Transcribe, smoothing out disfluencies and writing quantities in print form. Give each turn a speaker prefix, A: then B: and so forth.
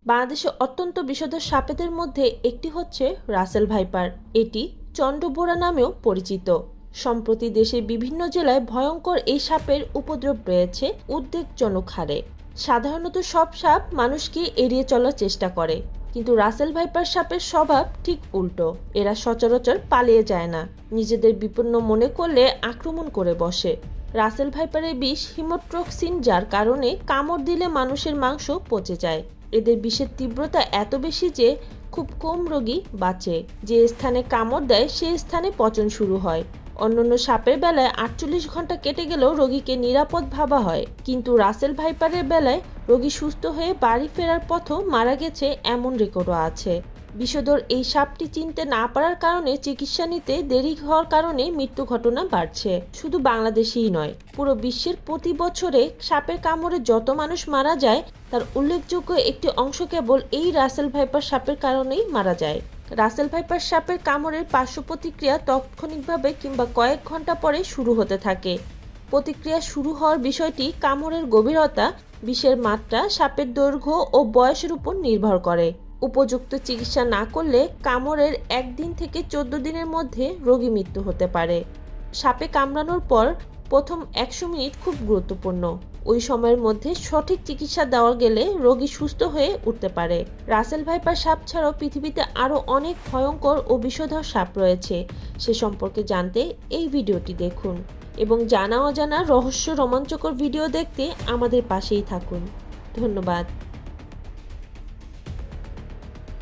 A: বাংলাদেশে অত্যন্ত বিষধর সাপেদের মধ্যে একটি হচ্ছে রাসেল ভাইপার। এটি চন্দ্রবোরা নামেও পরিচিত। সম্প্রতি দেশের বিভিন্ন জেলায় ভয়ঙ্কর এই সাপের উপদ্রব রয়েছে উদ্বেগজনক হারে। সাধারণত সব সাপ মানুষকে এড়িয়ে চলার চেষ্টা করে, কিন্তু রাসেল ভাইপার সাপের স্বভাব ঠিক উল্টো। এরা সচরাচর পালিয়ে যায় না, নিজেদের বিপন্ন মনে করলে আক্রমণ করে বসে। রাসেল ভাইপারের বিষ হিমোট্রক্সিন, যার কারণে কামড় দিলে মানুষের মাংস পচে যায়। এদের বিষের তীব্রতা এত বেশি যে খুব কম রোগী বাঁচে। যে স্থানে কামড় দেয় সে স্থানে পচন শুরু হয়। অন্যান্য সাপের বেলায় 48 ঘন্টা কেটে গেলেও রোগীকে নিরাপদ ভাবা হয়, কিন্তু রাসেল ভাইপারের বেলায় রোগী সুস্থ হয়ে বাড়ি ফেরার পথও মারা গেছে এমন রেকর্ডও আছে। বিষধর এই সাপটি চিনতে না পারার কারণে চিকিৎসা নিতে দেরি হওয়ার কারণে মৃত্যু ঘটনা বাড়ছে। শুধু বাংলাদেশেই নয়, পুরো বিশ্বের প্রতি বছরে সাপের কামড়ে যত মানুষ মারা যায় তার উল্লেখযোগ্য একটি অংশ কেবল এই রাসেল ভাইপার সাপের কারণেই মারা যায়। রাসেল ভাইপার সাপের কামড়ের পার্শ্ব প্রতিক্রিয়া তাৎক্ষণিকভাবে কিংবা কয়েক ঘন্টা পরে শুরু হতে থাকে। প্রতিক্রিয়া শুরু হওয়ার বিষয়টি কামড়ের গভীরতা, বিষের মাত্রা, সাপের দৈর্ঘ্য ও বয়সের উপর নির্ভর করে। উপযুক্ত চিকিৎসা না করলে কামড়ের 1 দিন থেকে 14 দিনের মধ্যে রোগী মৃত্যু হতে পারে। সাপে কামড়ানোর পর প্রথম 100 মিনিট খুব গুরুত্বপূর্ণ। ওই সময়ের মধ্যে সঠিক চিকিৎসা দেওয়া গেলে রোগী সুস্থ হয়ে উঠতে পারে। রাসেল ভাইপার সাপ ছাড়াও পৃথিবীতে আরও অনেক ভয়ঙ্কর ও বিষধর সাপ রয়েছে। সে সম্পর্কে জানতে এই ভিডিওটি দেখুন এবং জানা অজানা রহস্য রোমাঞ্চকর ভিডিও দেখতে আমাদের পাশেই থাকুন। ধন্যবাদ।